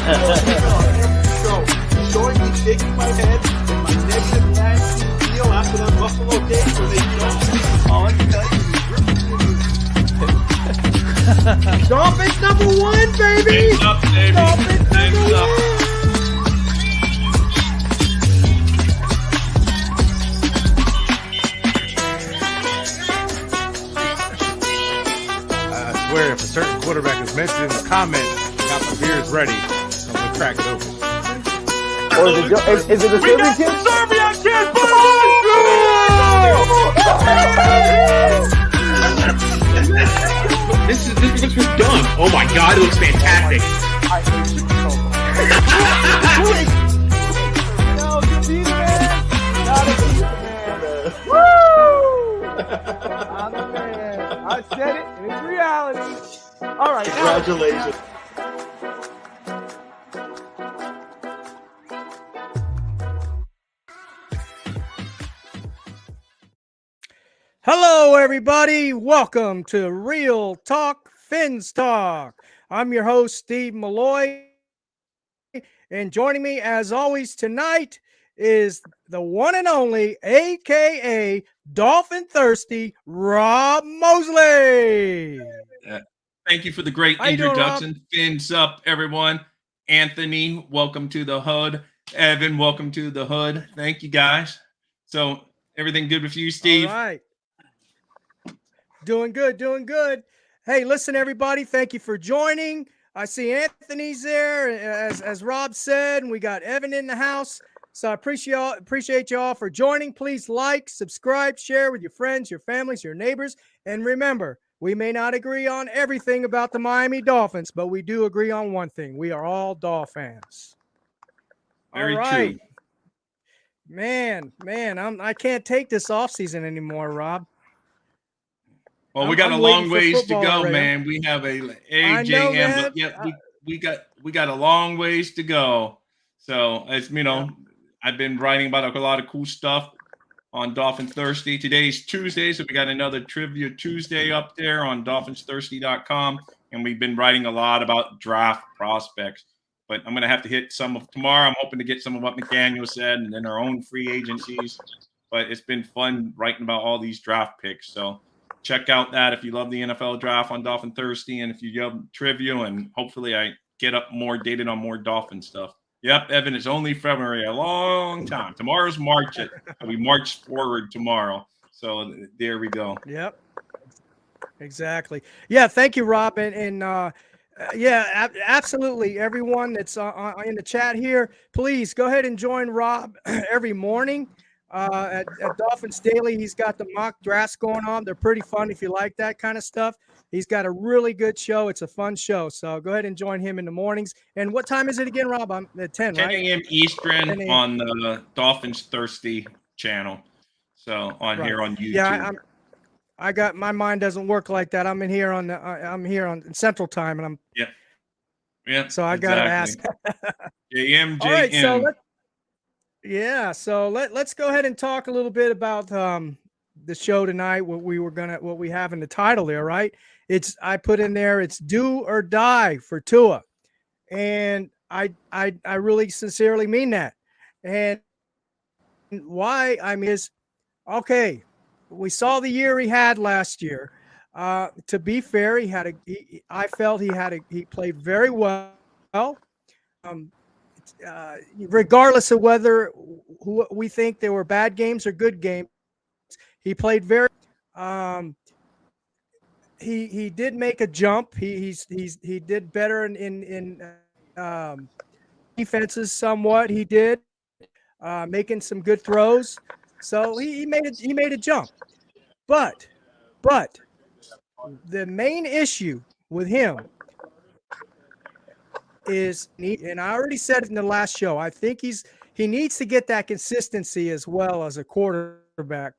So, showing me shaking my head in my negative Nancy deal after that Buffalo game where they, all I can tell you is Dolphins number one, baby! Thanks up, baby. Dolphins Thanks number up. one! I swear, if a certain quarterback is mentioned in the comments, I got my beers ready. I'm going to crack it open. Or is it the We got Serbian the kid? Serbian kid, This looks done. Oh my god, it looks fantastic. I hate you so much. No, get these man. Not a these man. Woo! I'm the man. I said it, and it's reality. All right, now. Congratulations. Hello, everybody. Welcome to Real Talk Fins Talk. I'm your host, Steve Malloy. And joining me, as always, tonight is the one and only, a.k.a. Dolphin Thirsty, Rob Mosley. Thank you for the great How you doing, introduction. Fins up, everyone. Anthony, welcome to the hood. Evan, welcome to the hood. Thank you, guys. So, everything good with you, Steve? All right. Doing good, doing good. Hey, listen, everybody, thank you for joining. I see Anthony's there, as Rob said, and we got Evan in the house. So I appreciate y'all for joining. Please like, subscribe, share with your friends, your families, your neighbors. And remember, we may not agree on everything about the Miami Dolphins, but we do agree on one thing. We are all Dolphins. Very all right. true. Man, I can't take this offseason anymore, Rob. Well, we got I'm a long waiting for ways to football go, already. man. We have a I know, AJM, man. but yeah, we got a long ways to go. So as you know, I've been writing about a lot of cool stuff on Dolphin Thirsty. Today's Tuesday, so we got another Trivia Tuesday up there on DolphinsThirsty.com, and we've been writing a lot about draft prospects. But I'm gonna have to hit some of tomorrow. I'm hoping to get some of what McDaniel said, and then our own free agencies. But it's been fun writing about all these draft picks. So check out that if you love the NFL draft on Dolphin Thirsty, and if you love trivia, and hopefully I get up more dated on more Dolphin stuff. Yep, Evan, it's only February, a long time. Tomorrow's March. We march forward tomorrow. So there we go. Yep. Exactly. Yeah, thank you, Rob. And yeah, absolutely. Everyone that's in the chat here, please go ahead and join Rob every morning. At Dolphins Daily, he's got the mock drafts going on. They're pretty fun if you like that kind of stuff. He's got a really good show. It's a fun show. So go ahead and join him in the mornings. And what time is it again, Rob? I'm at 10, 10 right? a.m. Eastern 10 a.m. on the Dolphins Thirsty channel. So on here on YouTube. Yeah, I got my mind doesn't work like that. I'm here on Central Time, and yeah. So I got to ask. JM. All right, so let's go ahead and talk a little bit about the show tonight. What we have in the title there, right? I put in there, it's do or die for Tua, and I really sincerely mean that. And why I mean is, okay, we saw the year he had last year. To be fair, I felt he played very well. Regardless of whether we think they were bad games or good games, he played very. He did make a jump. He did better in defenses somewhat. He did making some good throws. So he made a jump. But the main issue with him is, and I already said it in the last show, I think he needs to get that consistency as well as a quarterback.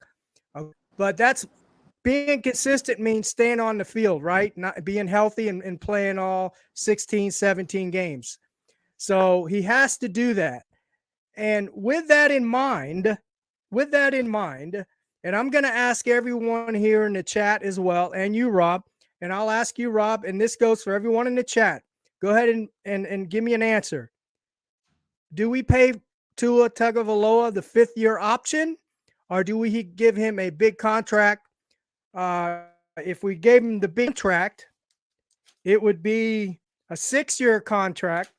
But that's being consistent means staying on the field, right? Not being healthy and playing all 16, 17 games. So he has to do that. And with that in mind, and I'm going to ask everyone here in the chat as well, and you, Rob, and I'll ask you, Rob, and this goes for everyone in the chat. Go ahead and give me an answer. Do we pay Tua Tagovailoa the 5th-year option, or do we give him a big contract? If we gave him the big contract, it would be a 6-year contract,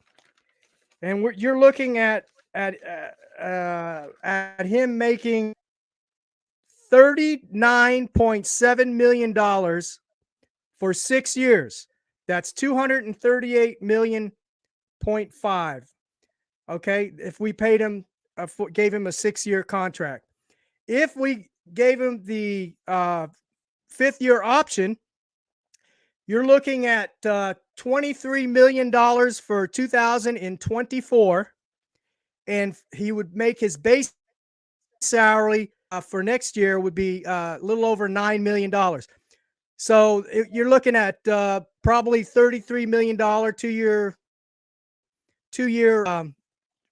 and you're looking at him making $39.7 million for 6 years. That's $238.5 million. Okay, if we paid him, gave him a 6-year contract. If we gave him the 5th-year option, you're looking at $23 million for 2024, and he would make his base salary for next year would be a little over $9 million. So you're looking at probably $33 million 2-year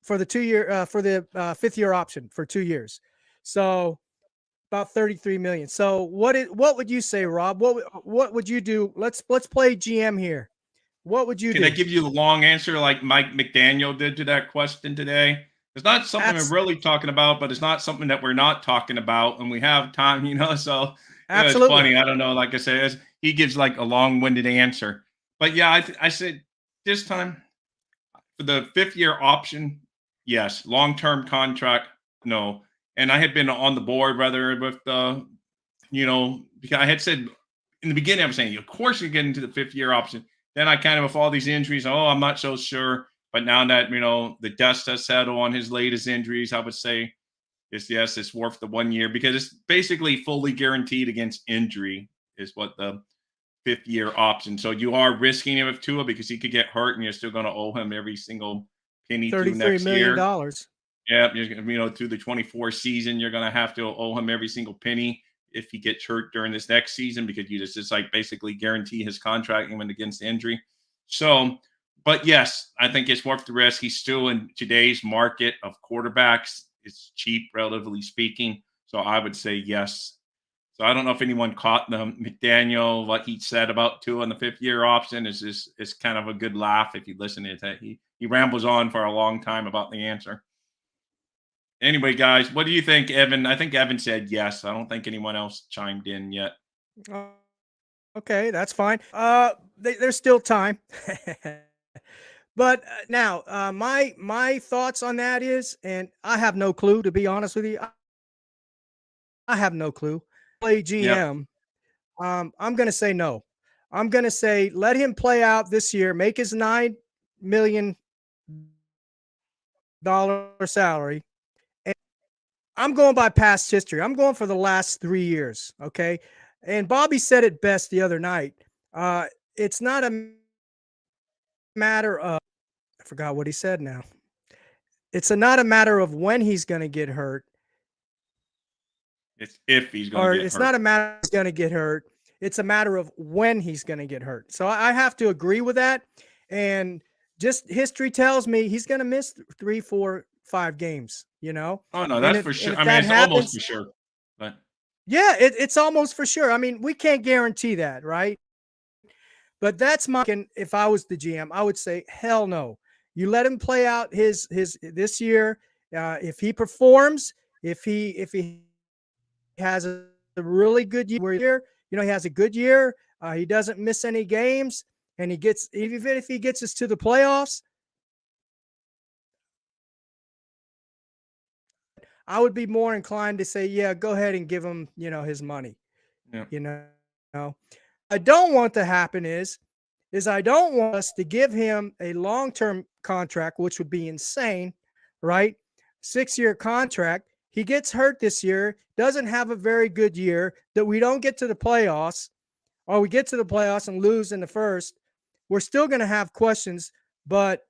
for the 2-year for the 5th-year option for 2 years. So about 33 million. So what would you say, Rob? What would you do? Let's play GM here. What would you do? Can I give you the long answer like Mike McDaniel did to that question today? It's not something we're really talking about, but it's not something that we're not talking about, and we have time, so it's funny. I don't know. Like I said, he gives like a long-winded answer. But yeah, I said this time for the 5th-year option, yes. Long-term contract, no. And I had been on the board rather with because I had said in the beginning, I was saying, of course you get into the 5th-year option. Then I kind of, with all these injuries, I'm not so sure. But now that, the dust has settled on his latest injuries, I would say it's worth the 1 year because it's basically fully guaranteed against injury is what the 5th-year option. So you are risking him with Tua because he could get hurt and you're still going to owe him every single penny through next year. $33 million. Yeah, through the 24 season, you're going to have to owe him every single penny if he gets hurt during this next season because you just like basically guarantee his contract even against injury. So, but yes, I think it's worth the risk. He's still in today's market of quarterbacks. It's cheap, relatively speaking. So I would say yes. So I don't know if anyone caught the McDaniel, what he said about Tua in the 5th-year option. It's kind of a good laugh if you listen to it. He rambles on for a long time about the answer. Anyway, guys, what do you think, Evan? I think Evan said yes. I don't think anyone else chimed in yet. Okay, that's fine. There's still time. But now, my thoughts on that is, and I have no clue, to be honest with you. I have no clue. Play GM. Yep. I'm going to say no. I'm going to say let him play out this year, make his $9 million salary. I'm going by past history. I'm going for the last 3 years. Okay. And Bobby said it best the other night. It's not a matter of, I forgot what he said now. It's not a matter of when he's going to get hurt. It's if he's going to get hurt. It's not a matter of he's going to get hurt. It's a matter of when he's going to get hurt. So I have to agree with that. And just history tells me he's going to miss 3, 4, 5 games, Oh, no, that's for sure. I mean, it's almost for sure. But yeah, it's almost for sure. I mean, we can't guarantee that, right? But that's if I was the GM, I would say, hell no. You let him play out his this year. If he performs, if he has a really good year, he has a good year. He doesn't miss any games, and even if he gets us to the playoffs, I would be more inclined to say, yeah, go ahead and give him, his money. Yeah. I don't want to happen is I don't want us to give him a long-term contract, which would be insane, right? 6-year contract. He gets hurt this year, doesn't have a very good year, that we don't get to the playoffs, or we get to the playoffs and lose in the first. We're still going to have questions, but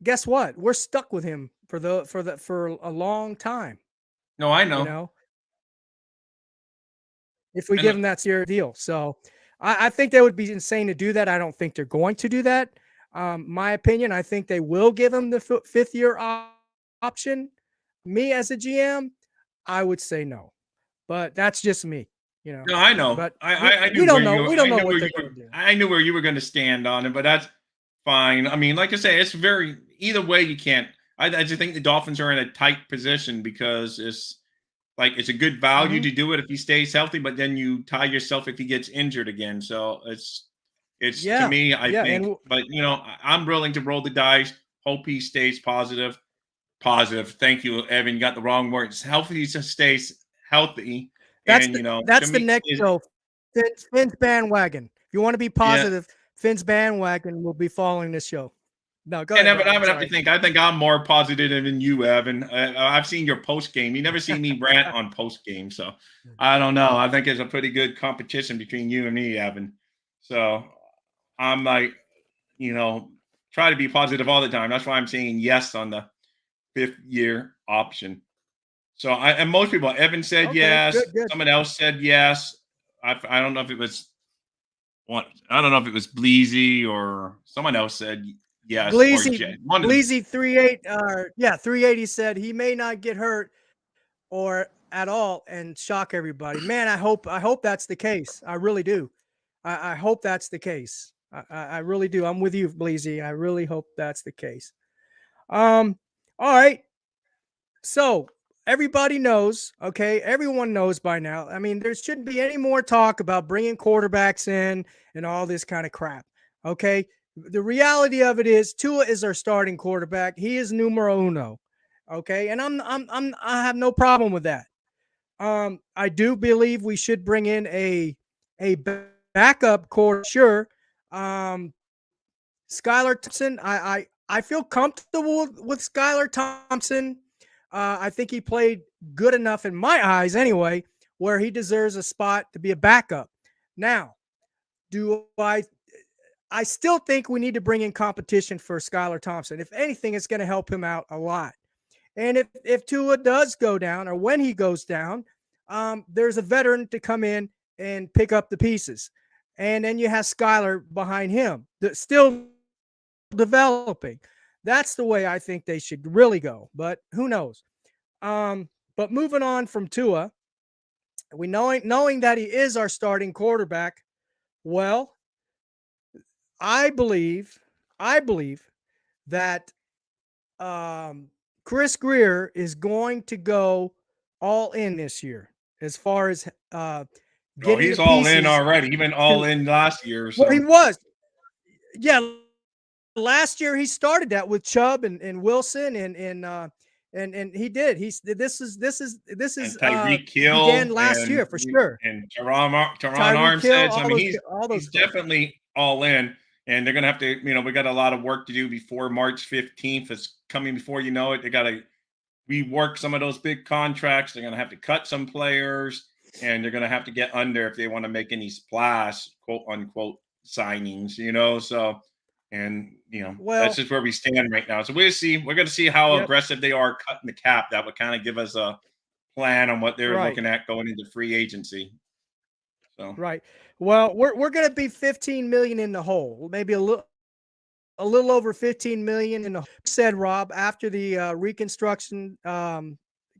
guess what? We're stuck with him for a long time. No, I know. If we give him that year deal. So I think that would be insane to do that. I don't think they're going to do that. My opinion, I think they will give him the 5th-year option. Me as a GM, I would say no. But that's just me. you know. No, I know. But I we knew don't where know. you. We don't I know knew what where they're you were. going to do. I knew where you were going to stand on it, but that's fine. I mean, like I say, it's very either way. You can't. I just think the Dolphins are in a tight position because it's a good value Mhm. to do it if he stays healthy, but then you tie yourself if he gets injured again. So it's to Yeah, me, I yeah, think. But I'm willing to roll the dice. Hope he stays positive. Positive. Thank you, Evan. You got the wrong words. Healthy just stays healthy, that's and the to that's the me, next show. Finn's bandwagon. If you want to be yeah. positive, Finn's bandwagon will be following this show. No, go And ahead, Evan, Rob. I I'm would have to sorry. think. I think I'm more positive than you, Evan. I've seen your post game. You never see me rant on post game, so I don't know. I think it's a pretty good competition between you and me, Evan. So I'm like, try to be positive all the time. That's why I'm saying yes on the 5th-year option. So and most people, Evan said Okay, yes. good. Someone else said yes. I don't know if it was what I don't know if it was Bleezy or someone else said yes or Bleezy, Jay. One of them. Bleezy 38, 380 said he may not get hurt or at all and shock everybody. Man, I hope that's the case. I really do. I hope that's the case. I really do. I'm with you, Bleezy. I really hope that's the case. All right. So everybody knows, okay? Everyone knows by now. I mean, there shouldn't be any more talk about bringing quarterbacks in and all this kind of crap, okay? The reality of it is Tua is our starting quarterback. He is numero uno, okay? And I have no problem with that. I do believe we should bring in a backup core, sure. Skylar Thompson, I feel comfortable with Skylar Thompson. I think he played good enough in my eyes anyway, where he deserves a spot to be a backup. Now, do I still think we need to bring in competition for Skylar Thompson. If anything, it's going to help him out a lot. And if Tua does go down or when he goes down, there's a veteran to come in and pick up the pieces. And then you have Skylar behind him, still developing. That's the way I think they should really go. But who knows? But moving on from Tua, we knowing that he is our starting quarterback. Well, I believe that Chris Greer is going to go all in this year as far as Oh, getting the he's all in pieces already. He went all to. in last year. Well, he So was. Yeah, last year he started that with Chubb and Wilson and he did. This is and Tyreek began Hill last year for sure. and Teron Tyreek Hill, Armstead. So I all mean, those he's all those he's folks. definitely all in. And they're gonna have to, we got a lot of work to do before March 15th. It's coming before you know it. They gotta rework some of those big contracts. They're gonna have to cut some players, and they're gonna have to get under if they want to make any splash, quote unquote, signings. So and that's Well, just where we stand right now. So we'll see. We're gonna see how yep, aggressive they are cutting the cap. That would kind of give us a plan on what they're right. looking at going into free agency. So Right. Well, we're going to be 15 million in the hole. Maybe a little over 15 million in the said Rob after the reconstruction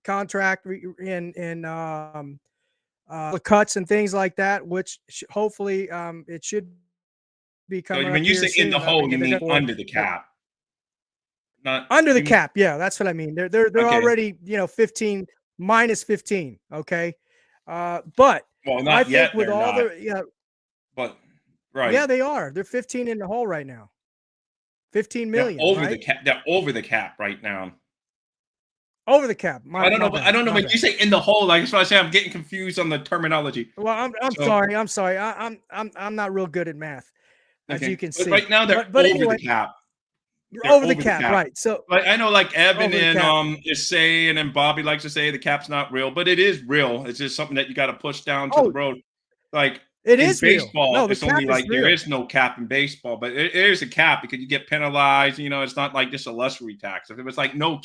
contract the cuts and things like that, which hopefully it should be so coming up when you here say in the soon. I hole, mean, you they're mean going under the cap, not under the you mean cap. Yeah, that's what I mean. They're okay. already 15 minus 15. Okay. But Well, I not think yet. with They're all not, the but right. yeah, they are. They're 15 in the hole right now. 15 They're million, over the right? cap. They're over the cap right now. Over the cap. I don't My know. I bad. don't know My when you bad. say in the hole. Like that's why I say I'm getting confused on the terminology. Well, I'm So sorry. I'm sorry. I'm not real good at math, as you okay, can but see. right now they're But over the anyway, cap. you're They're over the over the cap, cap. right? So But I know, like Evan over the and cap. is saying, and Bobby likes to say the cap's not real, but it is real. It's just something that you got to push down to the Oh, road. Like it in is real. baseball, No, the it's cap only is like there real. is no cap in baseball, but there is a cap because you get penalized. It's not like just a luxury tax. If it was like no,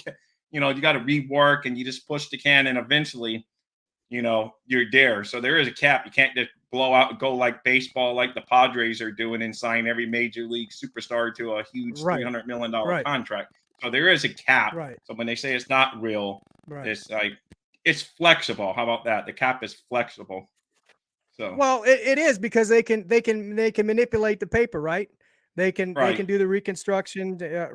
you got to rework and you just push the can, and eventually, you're there. So there is a cap. You can't just blow out and go like baseball, like the Padres are doing, and sign every major league superstar to a huge Right. $300 million Right. contract. So there is a cap. Right. So when they say it's not real, Right. it's like it's flexible. How about that? The cap is flexible. So Well, it is because they can manipulate the paper, right? They can right. do the reconstruction, But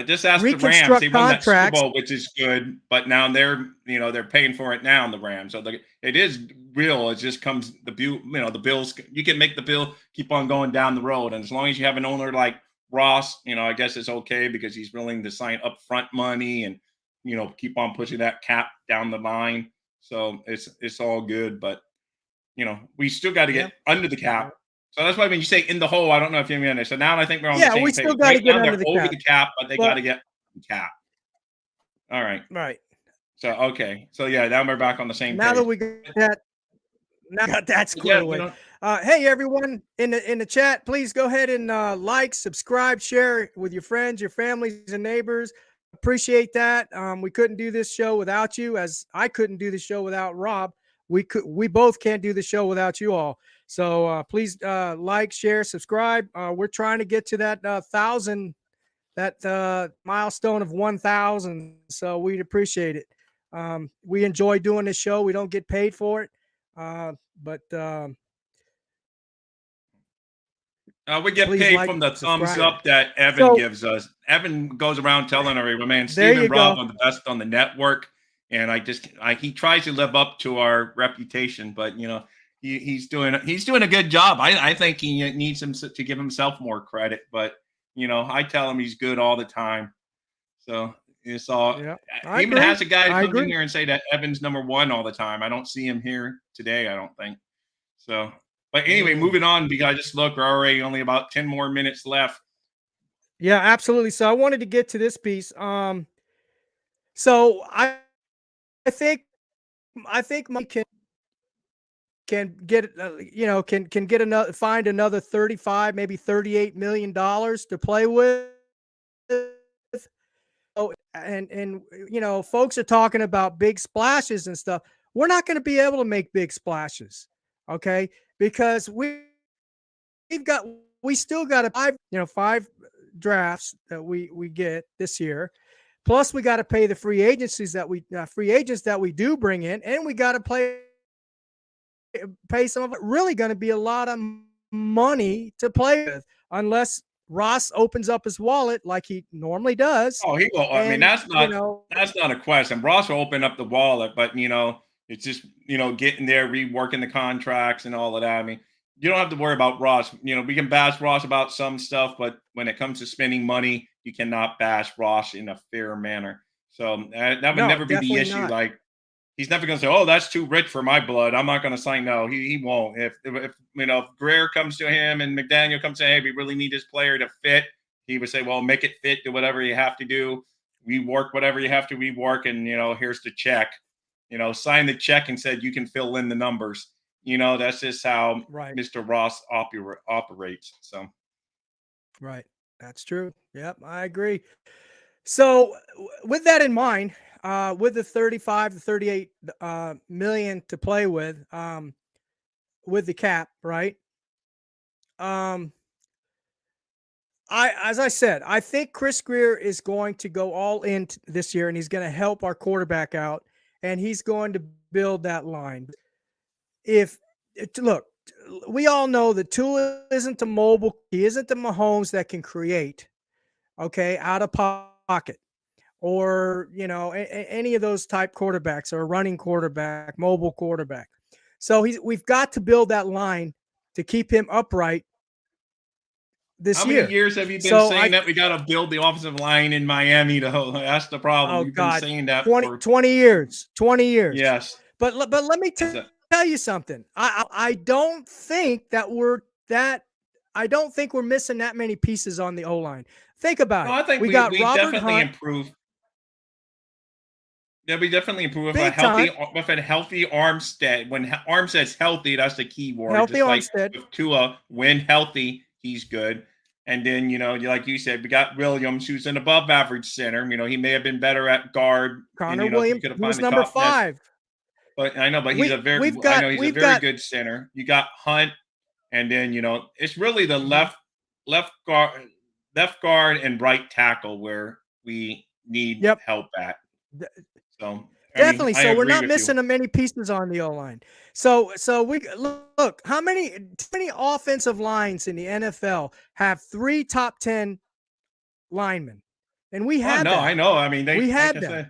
just ask the Rams. They reconstruct won that Super contracts. Bowl, which is good. But now they're paying for it now in the Rams. So it is real. It just comes the Bills. You can make the bill keep on going down the road, and as long as you have an owner like Ross, I guess it's okay because he's willing to sign upfront money and keep on pushing that cap down the line. So it's all good. But we still got to Yeah. get under the cap. So that's why when you say in the hole, I don't know if you mean it. So now I think we're on the Yeah, we same still page. got to Right get now under they're the over cap. the cap, but they Well- got to get the cap. All right. Right. So okay. So yeah, now we're back on the same Now page. that we got that But squared yeah, away. Hey everyone in the chat, please go ahead and like, subscribe, share with your friends, your families, and neighbors. Appreciate that. We couldn't do this show without you, as I couldn't do the show without Rob. We both can't do the show without you all. So please like, share, subscribe. We're trying to get to that 1,000, that milestone of 1,000. So we'd appreciate it. We enjoy doing this show. We don't get paid for it. But we get please paid like, from the thumbs subscribe. up that Evan So- gives us. Evan goes around telling everyone, man, There Stephen you Bravo go. are the best on the network. And he tries to live up to our reputation, but he's doing a good job. I think he needs him to give himself more credit, but I tell him he's good all the time. So it's all. Yeah, He even has a guy I come in agree. here and say that Evan's number one all the time. I don't see him here today. I don't think so. But anyway, moving on, because I just look, we're already only about 10 more minutes left. Yeah, absolutely. So I wanted to get to this piece. So I think Mike can get can get another, find another 35, maybe $38 million to play with. Oh, and folks are talking about big splashes and stuff. We're not going to be able to make big splashes, okay? Because we still got five drafts that we get this year. Plus, we got to pay the free agents that we do bring in, and we got to pay some of it. Really going to be a lot of money to play with, unless Ross opens up his wallet like he normally does. Oh, he will. I mean, that's not a question. Ross will open up the wallet, but it's just getting there, reworking the contracts and all of that. I mean, you don't have to worry about Ross. We can bash Ross about some stuff, but when it comes to spending money, you cannot bash Ross in a fair manner. So that would never be the issue. Not. Like, he's never going to say, "Oh, that's too rich for my blood. I'm not going to sign." No, he won't. If Greer comes to him and McDaniel comes to, "Hey, we really need this player to fit," he would say, "Well, make it fit. Do whatever you have to do. Rework whatever you have to rework, and here's the check. Sign the check and said you can fill in the numbers." That's just how Mr. Ross operates. So, right, that's true. Yep, I agree. So, with that in mind, with the 35 to 38 million to play with the cap, right? As I said, I think Chris Greer is going to go all in this year, and he's going to help our quarterback out, and he's going to build that line. Look, we all know that Tua isn't the mobile, he isn't the Mahomes that can create, okay, out of pocket, or any of those type quarterbacks, or a running quarterback, mobile quarterback. So we've got to build that line to keep him upright this year. How many years have you been saying that we got to build the offensive line in Miami? That's the problem. We've been saying that 20 years. 20 years. Yes. But let me tell you something. I don't think we're missing that many pieces on the O-line. Think about it. I think we got Robert definitely Hunt. improved. Yeah, we definitely improve with a healthy Armstead. When Armstead's healthy, that's the key word. Healthy just Armstead. Like with Tua, when healthy, he's good. And then, like you said, we got Williams, who's an above average center. He may have been better at guard. Connor Williams, who's number 5. But I know, but he's a very good center. You got Hunt, and then it's really the left guard and right tackle where we need help at. So I mean, Definitely. I So we're agree not with you. missing many pieces on the O line. So we look how many offensive lines in the NFL have 3 top 10 linemen, and we Oh had no, I that. know. I mean, We like had I them. said, yeah,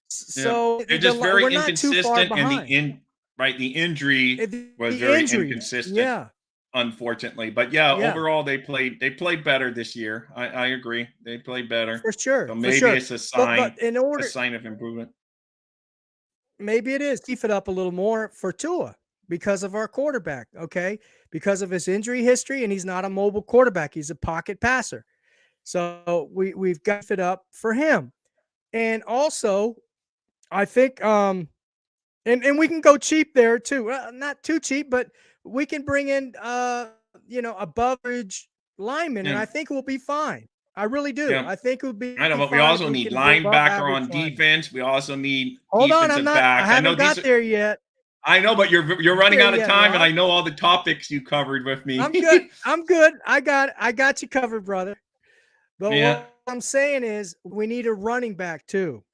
So they're just very we're not too far inconsistent, and behind. the injury was The very injuries, inconsistent, yeah, unfortunately. But yeah, yeah, overall they played better this year. I agree. They played better. for So sure, for maybe sure. it's a But sign in a order, sign of improvement. maybe it is beef it up a little more for Tua because of our quarterback. Okay, because of his injury history, and he's not a mobile quarterback. He's a pocket passer. So we've got it up for him. And also, I think and we can go cheap there too. Not too cheap, but we can bring in above average linemen, and Yeah, I think we'll be fine. I really do. yeah. I think we'll I know, be but we fine if also we need can bring above linebacker average on linemen. defense. We also need Hold on, defensive I backs. I know haven't these got are. there yet. I know, but you're running There out of yet, time, and Rob. I know all the topics you covered with me. I'm good. I'm good. I got you covered, brother. But Yeah, what I'm saying is we need a running back too.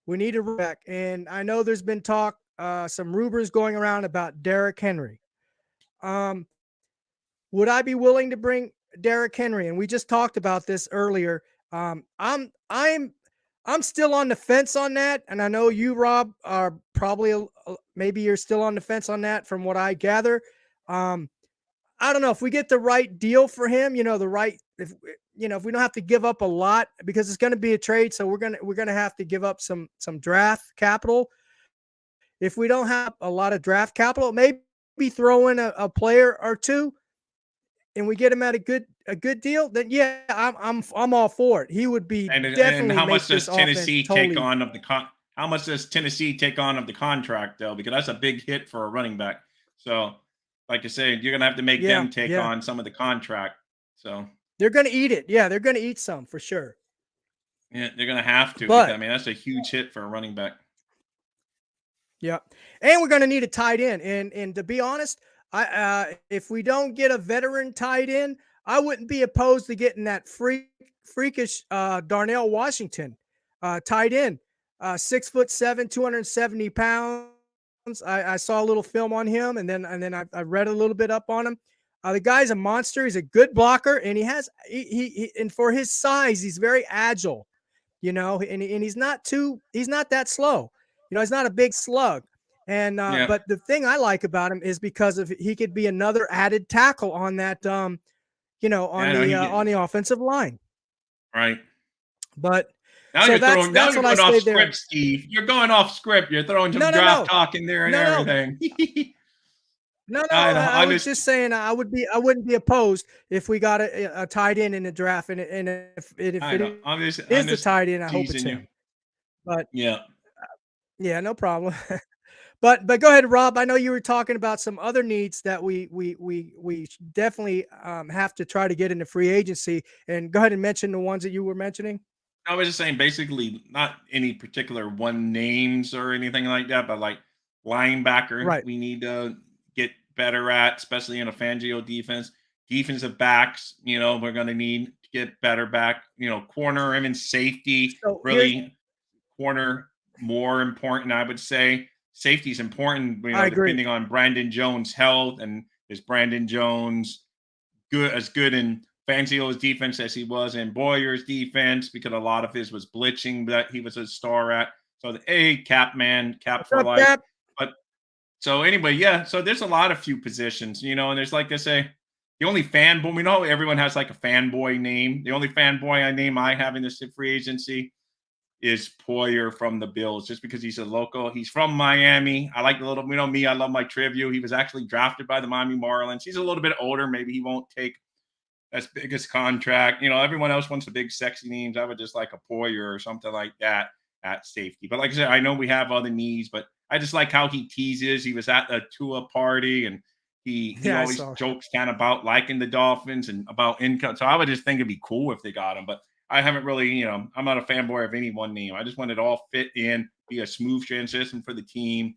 We need a running back. And I know there's been talk, some rumors going around about Derrick Henry. Um, would I be willing to bring Derrick Henry? And we just talked about this earlier. I'm still on the fence on that, and I know you, Rob, are probably maybe you're still on the fence on that, from what I gather. Um, I don't know if we get the right deal for him. The right if we don't have to give up a lot, because it's going to be a trade, so we're gonna have to give up some draft capital. If we don't have a lot of draft capital, maybe throw in a player or two, and we get him at a good deal, then yeah, I'm all for it. He would be and definitely how much make does this offense Tennessee take totally. on of the How much does Tennessee take on of the contract though? Because that's a big hit for a running back. So, like I said, you're gonna have to make Yeah, them take yeah. on some of the contract. So They're gonna eat it. Yeah, they're gonna eat some for sure. yeah, they're gonna have to, because I But mean that's a huge hit for a running back. yeah, and we're gonna need a tight end. And to be honest, if we don't get a veteran tight end, I wouldn't be opposed to getting that freakish Darnell Washington tight end, 6'7", 270 pounds. I saw a little film on him, and then I read a little bit up on him. The guy's a monster. He's a good blocker, and and for his size, he's very agile. And he's not that slow. He's not a big slug. And Yeah, but the thing I like about him is because of he could be another added tackle on that yeah, I know on the offensive line. right. But Now so you're that's throwing. Now that's you're what I going off say there. script, Steve. You're going off script. You're throwing some No, no, draft no, talk in there and no, no, everything. no, no. I know. I was just saying I wouldn't be opposed if we got a tight end in the draft, and if I it know. I'm is the just tight end, I hope it's teasing you. him. But Yeah. yeah, no problem. But go ahead, Rob. I know you were talking about some other needs that we definitely have to try to get into free agency. And go ahead and mention the ones that you were mentioning. I was just saying, basically, not any particular one names or anything like that, but like linebacker, Right. we need to get better at, especially in a Fangio defense. Defensive backs, we're going to need to get better back. Corner, even safety, So here's really corner more important, I would say. Safety is important, I agree. depending on Brandon Jones' health, and is Brandon Jones good in Fangio's defense as he was in Boyer's defense, because a lot of his was blitzing that he was a star at. So cap man, cap What's for up, life. Cap? But so anyway, yeah. So there's a lot of few positions, and there's, like I say, the only fanboy, we know everyone has like a fanboy name. The only fanboy I have in this free agency is Poyer from the Bills, just because he's a local. He's from Miami. I like the little, me, I love my trivia. He was actually drafted by the Miami Marlins. He's a little bit older. Maybe he won't take as biggest contract. Everyone else wants the big, sexy names. I would just like a Poyer or something like that at safety. But like I said, I know we have other needs, but I just like how he teases. He was at the Tua party, and he Yeah, I always saw. jokes kind of about liking the Dolphins and about income. So I would just think it'd be cool if they got him. But I haven't really, I'm not a fanboy of any one name. I just want it all fit in, be a smooth transition for the team,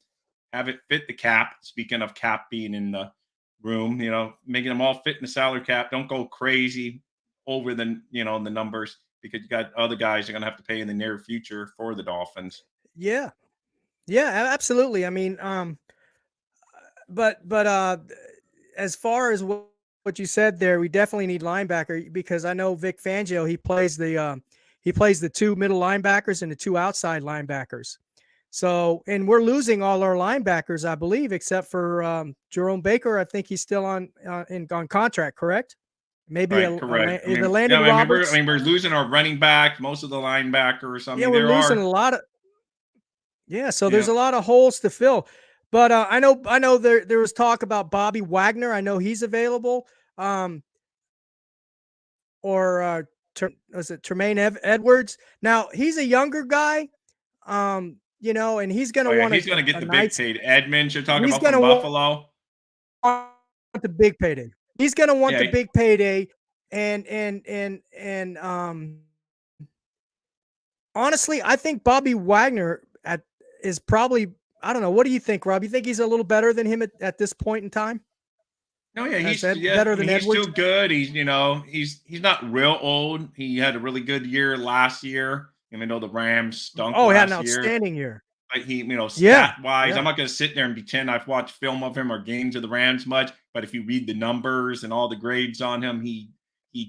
have it fit the cap. Speaking of cap being in the room, making them all fit in the salary cap. Don't go crazy over the numbers, because you got other guys are going to have to pay in the near future for the Dolphins. Yeah. Yeah, absolutely. I mean, but as far as what you said there, we definitely need linebacker because I know Vic Fangio, he plays the two middle linebackers and the two outside linebackers. So, and we're losing all our linebackers, I believe, except for Jerome Baker. I think he's still on contract, correct? Maybe Right, correct. I is the mean, yeah, Landon I Roberts. mean, we're losing our running back, most of the linebackers. I Yeah, mean, we're there losing a are, lot of. Yeah, so there's yeah. a lot of holes to fill. But I know there was talk about Bobby Wagner. I know he's available. Um, or was it Tremaine Edwards? Now he's a younger guy, and he's going Oh to yeah, want he's gonna get a the big nice. paid. Edmonds, you're talking He's about going from to Buffalo. want the big payday. He's going to want the Yeah, big payday, and honestly, I think Bobby Wagner is probably. I don't know. What do you think, Rob? You think he's a little better than him at this point in time? no, yeah, As yeah. better I than mean, he's still Edwards? good. He's not real old. He had a really good year last year, even though the Rams stunk Oh, he had an last year. outstanding year. But he, Yeah, stat wise, I'm yeah. not going to sit there and pretend I've watched film of him or games of the Rams much. But if you read the numbers and all the grades on him, he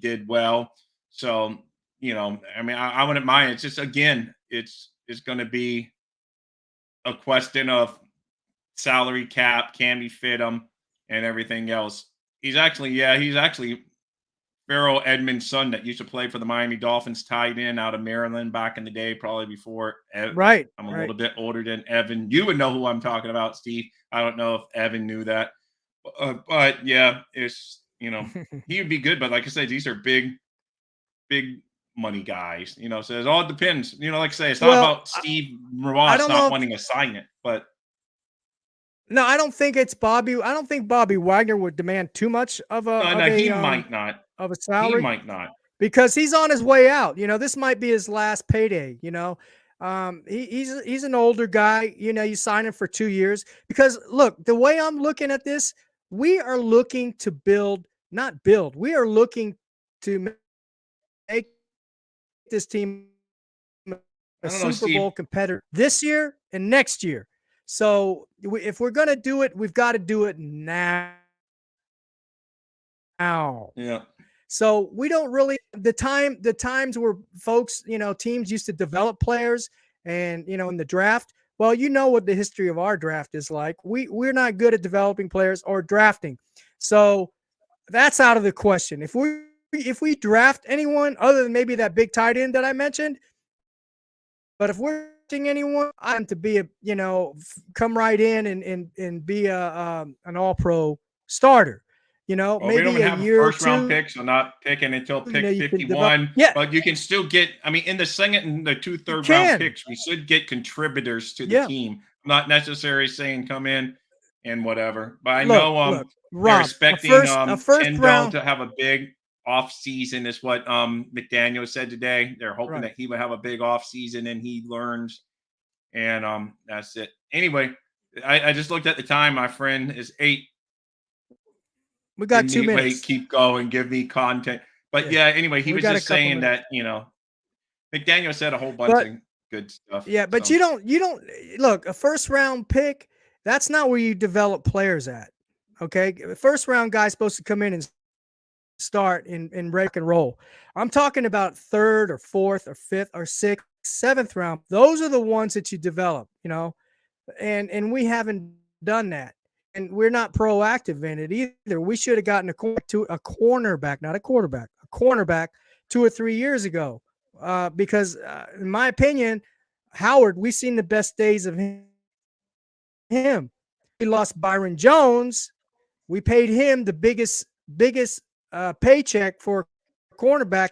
did well. So I mean, I wouldn't mind. It's just again, it's going to be a question of salary cap, can we fit him, and everything else. He's actually Farrell Edmonds' son that used to play for the Miami Dolphins, tied in out of Maryland back in the day, probably before Right, I'm a right. little bit older than Evan. You would know who I'm talking about, Steve. I don't know if Evan knew that. But yeah, he would be good. But like I said, these are big money guys, so it all depends. Like I say, it's not Well, about Steve I Ross don't not know. wanting to sign it, but No, I don't think it's Bobby. I don't think Bobby Wagner would demand too much of a no, of no, a he um might not. of a He salary might not. because he's on his way out. This might be his last payday. He's an older guy. You sign him for 2 years because look, the way I'm looking at this, we are looking to build, not build. We are looking to make this team a I don't know, Super Bowl Steve. competitor this year and next year. So if we're going to do it, we've got to do it now. Yeah. So we don't really the times where folks, teams used to develop players and in the draft. Well, you know what the history of our draft is like. We're not good at developing players or drafting. So that's out of the question. If we draft anyone other than maybe that big tight end that I mentioned, but if we're drafting anyone, I want to be come right in and be an all pro starter. Well, we don't Maybe even a have a year or first round two. pick, so not picking until pick You can develop. 51. Yeah, But you can still get, I mean, in the second and the two you third round can. picks, we should get contributors to the Yeah. team. Not necessarily saying come in and whatever. But I Look, know they're Rob, expecting a first Tyndall round. to have a big off season is what McDaniel said today. They're hoping Right. that he would have a big off season and he learns. And that's it. Anyway, I just looked at the time. My friend is 8. We got Give 2 me minutes. keep going, give me content. But yeah, anyway, he We was got a just couple saying minutes. that, McDaniel said a whole bunch But of good stuff. yeah, but So you don't look, a first round pick, that's not where you develop players at. Okay. First round guy's supposed to come in and start in rock and roll. I'm talking about third or fourth or fifth or sixth, seventh round. Those are the ones that you develop, and we haven't done that. And we're not proactive in it either. We should have gotten a cornerback, not a quarterback, a cornerback 2 or 3 years ago. Because in my opinion, Howard, we've seen the best days of him. We lost Byron Jones. We paid him the biggest paycheck for cornerback,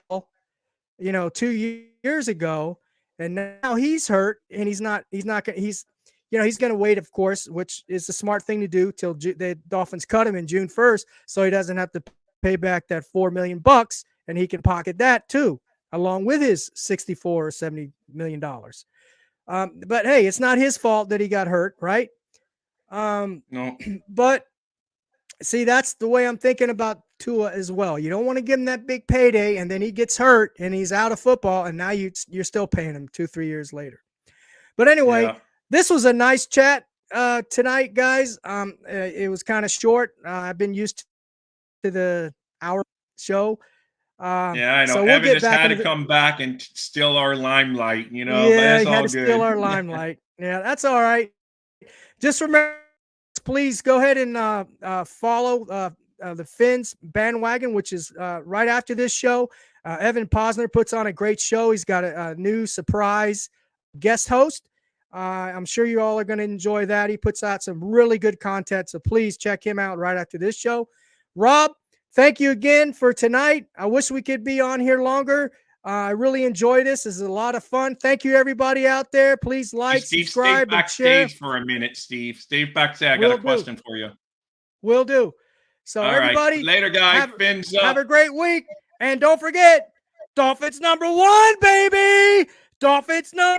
2 years ago, and now he's hurt and he's going to wait, of course, which is the smart thing to do till the Dolphins cut him in June 1st, so he doesn't have to pay back that $4 million, and he can pocket that too, along with his $64 or $70 million. But hey, it's not his fault that he got hurt, right? no. But see, that's the way I'm thinking about Tua as well. You don't want to give him that big payday, and then he gets hurt and he's out of football, and now you're still paying him 2-3 years later. But anyway, Yeah. this was a nice chat tonight, guys. It was kind of short. I've been used to the hour show. Yeah, I know. So we'll Evan get just back had into to the, come back and steal our limelight, but yeah, it's he had all to steal good. our limelight. Yeah, that's all right. Just remember, please go ahead and follow the Finns bandwagon, which is right after this show. Evan Posner puts on a great show. He's got a new surprise guest host. I'm sure you all are going to enjoy that. He puts out some really good content, so please check him out right after this show. Rob, thank you again for tonight. I wish we could be on here longer. I really enjoy this. This is a lot of fun. Thank you, everybody out there. Please like, Steve, subscribe, stay and share. backstage for a minute, Steve. Stay backstage. I got Will a do. question for you. Will do. So All right. everybody, Later, guys. Fins up. have a great week. And don't forget, Dolphins #1, baby. Dolphins #1.